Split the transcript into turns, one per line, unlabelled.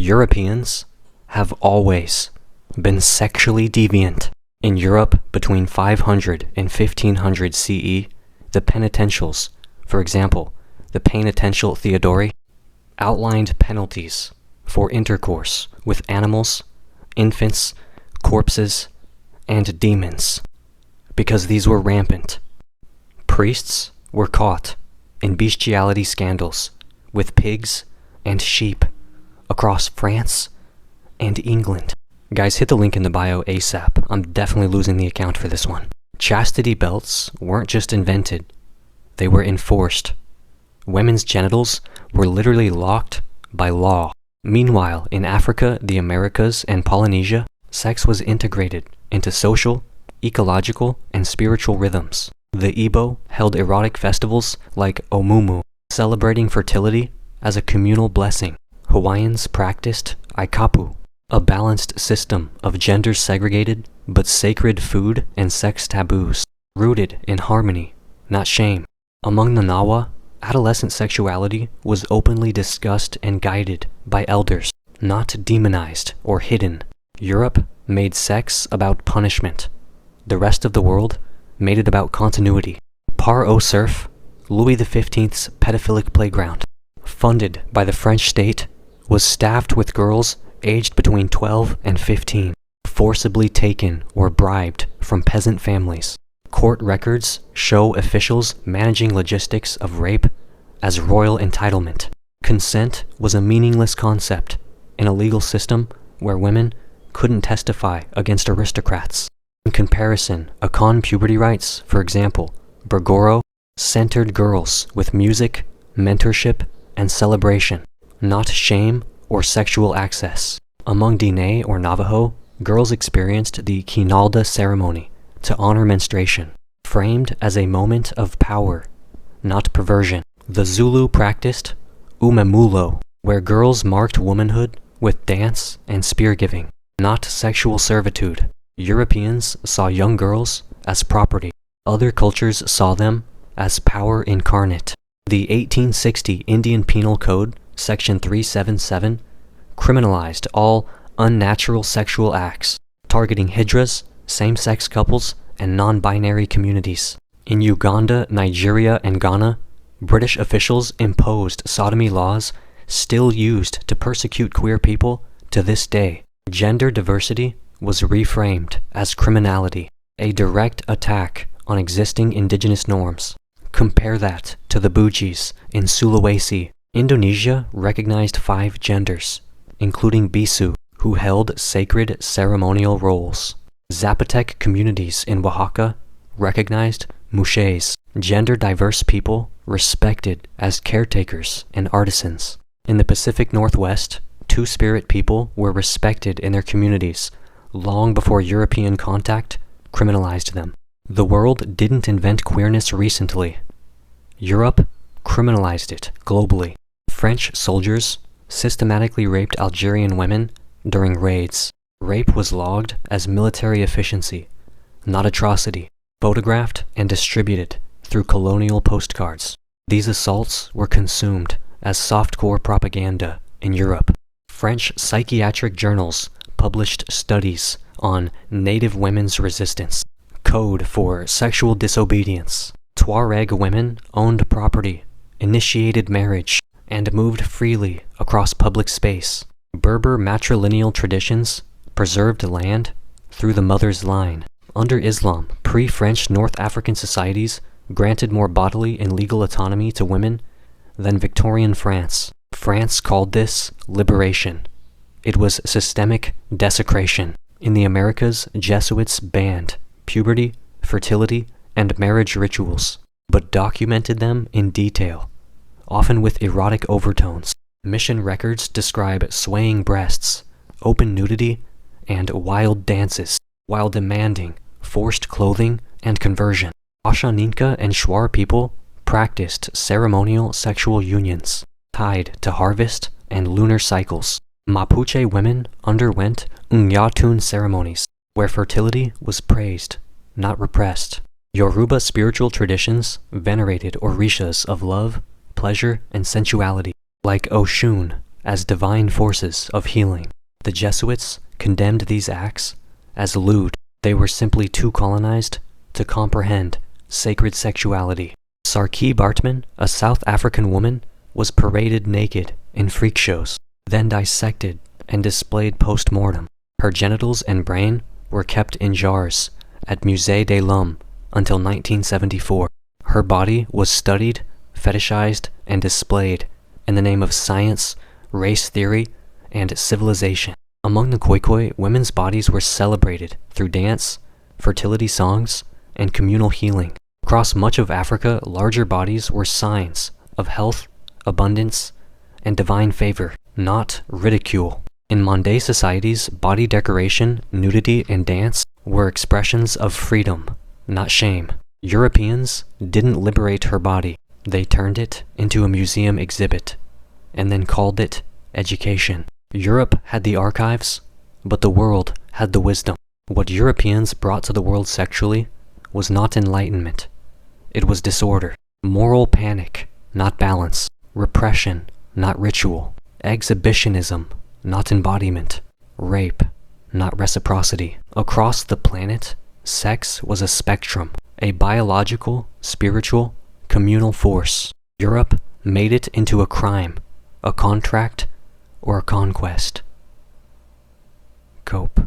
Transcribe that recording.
Europeans have always been sexually deviant. In Europe between 500 and 1500 CE, the penitentials, for example, the Penitential Theodori, outlined penalties for intercourse with animals, infants, corpses, and demons, because these were rampant. Priests were caught in bestiality scandals with pigs and sheep across France and England. Guys, hit the link in the bio ASAP. I'm definitely losing the account for this one. Chastity belts weren't just invented, they were enforced. Women's genitals were literally locked by law. Meanwhile, in Africa, the Americas, and Polynesia, sex was integrated into social, ecological, and spiritual rhythms. The Igbo held erotic festivals like Omumu, celebrating fertility as a communal blessing. Hawaiians practiced Aikapu, a balanced system of gender-segregated but sacred food and sex taboos, rooted in harmony, not shame. Among the Nawa, adolescent sexuality was openly discussed and guided by elders, not demonized or hidden. Europe made sex about punishment. The rest of the world made it about continuity. Par au Cerf, Louis XV's pedophilic playground, funded by the French state, was staffed with girls aged between 12 and 15, forcibly taken or bribed from peasant families. Court records show officials managing logistics of rape as royal entitlement. Consent was a meaningless concept in a legal system where women couldn't testify against aristocrats. In comparison, Akan puberty rights, for example, Bergoro, centered girls with music, mentorship, and celebration, not shame or sexual access. Among Diné or Navajo, girls experienced the Kinalda ceremony to honor menstruation, framed as a moment of power, not perversion. The Zulu practiced Umemulo, where girls marked womanhood with dance and spear-giving, not sexual servitude. Europeans saw young girls as property. Other cultures saw them as power incarnate. The 1860 Indian Penal Code, Section 377, criminalized all unnatural sexual acts, targeting hijras, same-sex couples, and non-binary communities. In Uganda, Nigeria, and Ghana, British officials imposed sodomy laws still used to persecute queer people to this day. Gender diversity was reframed as criminality, a direct attack on existing indigenous norms. Compare that to the Bugis in Sulawesi. Indonesia recognized 5 genders, including Bisu, who held sacred ceremonial roles. Zapotec communities in Oaxaca recognized Muxés, gender-diverse people respected as caretakers and artisans. In the Pacific Northwest, Two-Spirit people were respected in their communities long before European contact criminalized them. The world didn't invent queerness recently. Europe criminalized it globally. French soldiers systematically raped Algerian women during raids. Rape was logged as military efficiency, not atrocity, photographed and distributed through colonial postcards. These assaults were consumed as softcore propaganda in Europe. French psychiatric journals published studies on native women's resistance, code for sexual disobedience. Tuareg women owned property, initiated marriage, and moved freely across public space. Berber matrilineal traditions preserved land through the mother's line. Under Islam, pre-French North African societies granted more bodily and legal autonomy to women than Victorian France. France called this liberation. It was systemic desecration. In the Americas, Jesuits banned puberty, fertility, and marriage rituals, but documented them in detail, often with erotic overtones. Mission records describe swaying breasts, open nudity, and wild dances, while demanding forced clothing and conversion. Ashaninka and Shuar people practiced ceremonial sexual unions tied to harvest and lunar cycles. Mapuche women underwent Nyatun ceremonies, where fertility was praised, not repressed. Yoruba spiritual traditions venerated orishas of love, pleasure, and sensuality, like Oshun, as divine forces of healing. The Jesuits condemned these acts as lewd. They were simply too colonized to comprehend sacred sexuality. Saartjie Baartman, a South African woman, was paraded naked in freak shows, then dissected and displayed post-mortem. Her genitals and brain were kept in jars at Musée de l'Homme until 1974. Her body was studied, fetishized, and displayed in the name of science, race theory, and civilization. Among the Khoikhoi, women's bodies were celebrated through dance, fertility songs, and communal healing. Across much of Africa, larger bodies were signs of health, abundance, and divine favor, not ridicule. In Mande societies, body decoration, nudity, and dance were expressions of freedom, not shame. Europeans didn't liberate her body. They turned it into a museum exhibit, and then called it education. Europe had the archives, but the world had the wisdom. What Europeans brought to the world sexually was not enlightenment. It was disorder, moral panic, not balance, repression, not ritual, exhibitionism, not embodiment, rape, not reciprocity. Across the planet, sex was a spectrum, a biological, spiritual, communal force. Europe made it into a crime, a contract, or a conquest. Cope.